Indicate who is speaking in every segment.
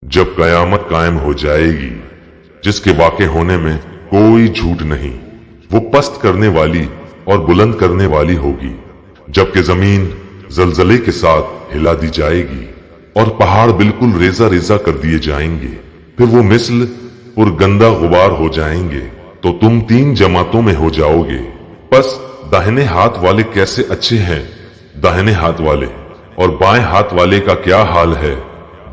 Speaker 1: जब कयामत कायम हो जाएगी, जिसके वाक़े होने में कोई झूठ नहीं, वो पस्त करने वाली और बुलंद करने वाली होगी। जबकि जमीन जलजले के साथ हिला दी जाएगी और पहाड़ बिल्कुल रेजा रेजा कर दिए जाएंगे, फिर वो मिसल पुरगंदा गुबार हो जाएंगे, तो तुम तीन जमातों में हो जाओगे। बस दाहिने हाथ वाले कैसे अच्छे हैं दाहिने हाथ वाले, और बाएं हाथ वाले का क्या हाल है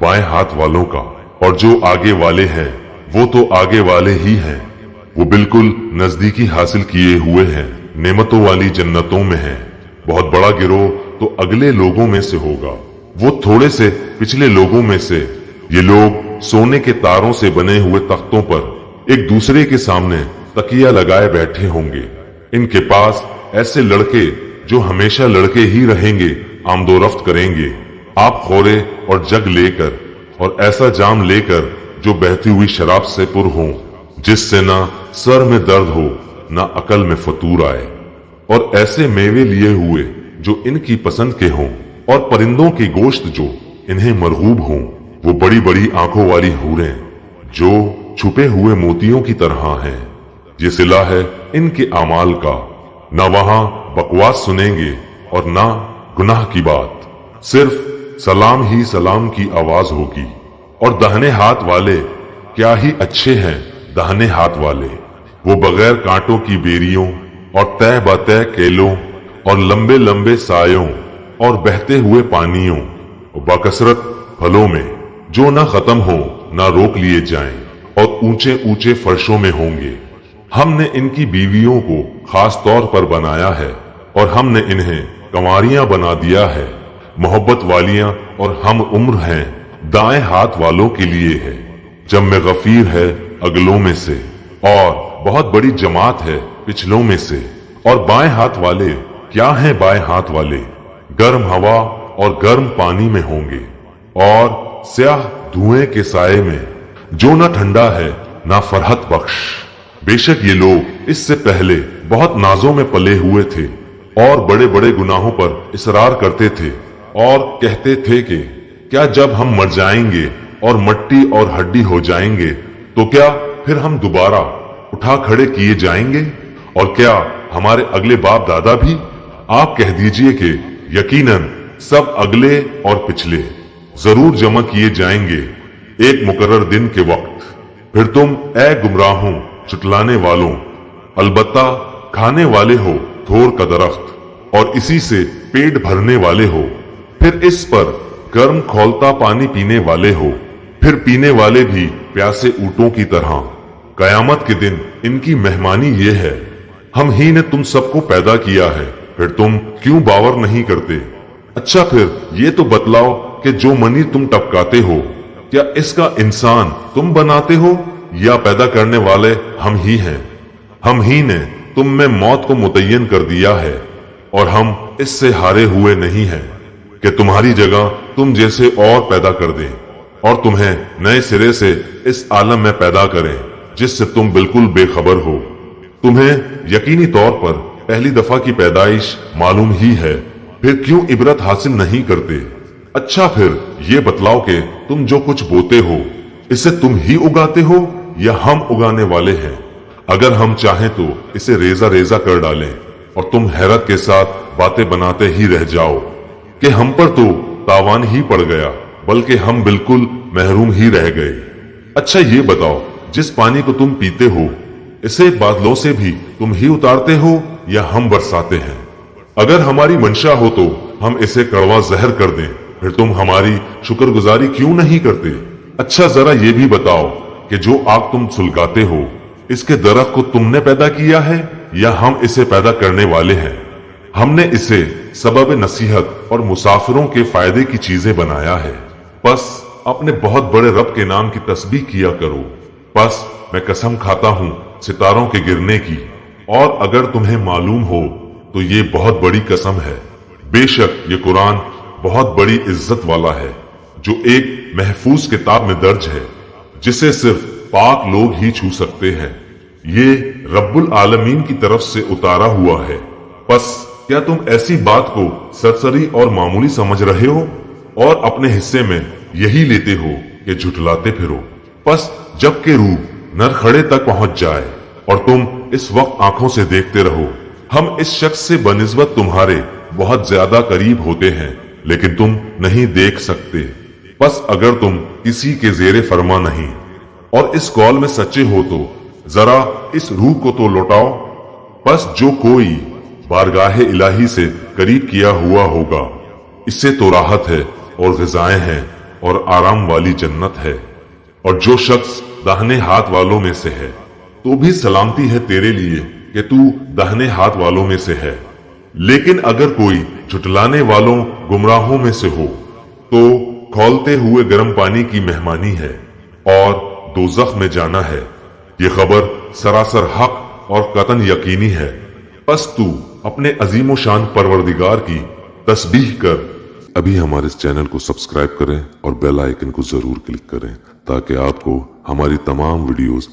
Speaker 1: बाएं हाथ वालों का, और जो आगे वाले हैं वो तो आगे वाले ही हैं। वो बिल्कुल नजदीकी हासिल किए हुए हैं, नेमतों वाली जन्नतों में हैं। बहुत बड़ा गिरोह तो अगले लोगों में से होगा, वो थोड़े से पिछले लोगों में से। ये लोग सोने के तारों से बने हुए तख्तों पर एक दूसरे के सामने तकिया लगाए बैठे होंगे। इनके पास ऐसे लड़के जो हमेशा लड़के ही रहेंगे आमदोरफ्त करेंगे, आप खोरे और जग लेकर, और ऐसा जाम लेकर जो बहती हुई शराब से पुर हो, जिससे ना सर में दर्द हो ना अकल में फतूर आए, और ऐसे मेवे लिए हुए जो इनकी पसंद के हों, और परिंदों के गोश्त जो इन्हें मरगूब हों। वो बड़ी बड़ी आंखों वाली हूरें जो छुपे हुए मोतियों की तरह हैं। ये सिला है इनके अमाल का, ना वहां बकवास सुनेंगे और ना गुनाह की बात, सिर्फ सलाम ही सलाम की आवाज होगी। और दाहिने हाथ वाले क्या ही अच्छे हैं दाहिने हाथ वाले, वो बगैर कांटों की बेरियों और तय बतय केलों और लंबे लंबे सायों और बहते हुए पानियों और बाकसरत फलों में, जो ना खत्म हो ना रोक लिए जाएं, और ऊंचे ऊंचे फर्शों में होंगे। हमने इनकी बीवियों को खास तौर पर बनाया है, और हमने इन्हें कंवारियां बना दिया है। मोहब्बत वालियां और हम उम्र हैं दाएं हाथ वालों के लिए है। जम गफीर है अगलों में से, और बहुत बड़ी जमात है पिछलों में से। और बाएं हाथ वाले क्या हैं बाएं हाथ वाले, गर्म हवा और गर्म पानी में होंगे, और स्याह धुएं के साये में, जो ना ठंडा है ना फरहत बख्श। बेशक ये लोग इससे पहले बहुत नाजों में पले हुए थे, और बड़े बड़े गुनाहों पर इसरार करते थे, और कहते थे कि क्या जब हम मर जाएंगे और मट्टी और हड्डी हो जाएंगे, तो क्या फिर हम दोबारा उठा खड़े किए जाएंगे, और क्या हमारे अगले बाप दादा भी? आप कह दीजिए कि यकीनन सब अगले और पिछले जरूर जमा किए जाएंगे एक मुकर्रर दिन के वक्त। फिर तुम ए गुमराहों चुटलाने वालों, अलबत्ता खाने वाले हो थोर का दरख्त, और इसी से पेट भरने वाले हो। फिर इस पर गर्म खौलता पानी पीने वाले हो, फिर पीने वाले भी प्यासे ऊंटों की तरह। कयामत के दिन इनकी मेहमानी ये है, हम ही ने तुम सबको पैदा किया है, फिर तुम क्यों बावर नहीं करते? अच्छा फिर ये तो बतलाओ कि जो मनी तुम टपकाते हो, क्या इसका इंसान तुम बनाते हो या पैदा करने वाले हम ही हैं? हम ही ने तुम में मौत को मुतय्यन कर दिया है, और हम इससे हारे हुए नहीं हैं कि तुम्हारी जगह तुम जैसे और पैदा कर दें, और तुम्हें नए सिरे से इस आलम में पैदा करें जिससे तुम बिल्कुल बेखबर हो। तुम्हें यकीनी तौर पर पहली दफा की पैदाइश मालूम ही है, फिर क्यों इबरत हासिल नहीं करते? अच्छा फिर ये बतलाओ कि तुम जो कुछ बोते हो, इसे तुम ही उगाते हो या हम उगाने वाले हैं? अगर हम चाहें तो इसे रेजा रेजा कर डालें, और तुम हैरत के साथ बातें बनाते ही रह जाओ कि हम पर तो तावान ही पड़ गया, बल्कि हम बिल्कुल महरूम ही रह गए। अच्छा ये बताओ, जिस पानी को तुम पीते हो, इसे बादलों से भी तुम ही उतारते हो या हम बरसाते हैं? अगर हमारी मंशा हो तो हम इसे कड़वा जहर कर दें, फिर तुम हमारी शुक्रगुजारी क्यों नहीं करते? अच्छा जरा ये भी बताओ कि जो आग तुम सुलगाते हो, इसके दरख्त को तुमने पैदा किया है या हम इसे पैदा करने वाले हैं? हमने इसे सबब नसीहत और मुसाफिरों के फायदे की चीजें बनाया है। बस अपने बहुत बड़े रब के नाम की तस्बीह किया करो। बस मैं कसम खाता हूँ सितारों के गिरने की, और अगर तुम्हें मालूम हो तो ये बहुत बड़ी कसम है। बेशक ये कुरान बहुत बड़ी इज्जत वाला है, जो एक महफूज किताब में दर्ज है, जिसे सिर्फ पाक लोग ही छू सकते हैं। ये रब्बुल आलमीन की तरफ से उतारा हुआ है। बस क्या तुम ऐसी बात को सरसरी और मामूली समझ रहे हो, और अपने हिस्से में यही लेते हो कि कि झुठलाते फिरो। बस जब के रूह नरखड़े तक पहुंच जाए और तुम इस वक्त आंखों से देखते रहो, हम इस शख्स से बनिस्बत तुम्हारे बहुत ज्यादा करीब होते हैं, लेकिन तुम नहीं देख सकते। बस अगर तुम किसी के जेरे फरमा नहीं और इस कॉल में सच्चे हो तो जरा इस रूह को तो लौटाओ। बस जो कोई बारगाहे इलाही से करीब किया हुआ होगा, इससे तो राहत है और ग़िज़ाएं हैं और आराम वाली जन्नत है। और जो शख्स दाहिने हाथ वालों में से है, तो भी सलामती है तेरे लिए कि तू दाहिने हाथ वालों में से है। लेकिन अगर कोई झुटलाने वालों गुमराहों में से हो, तो खौलते हुए गर्म पानी की मेहमानी है और दोज़ख में जाना है। ये खबर सरासर हक और कतन यकीनी है। बस तू अपने अजीम शान परवरदिगार की तस्बीह कर। अभी हमारे इस चैनल को सब्सक्राइब करें और बेल आइकन को जरूर क्लिक करें ताकि आपको हमारी तमाम वीडियोस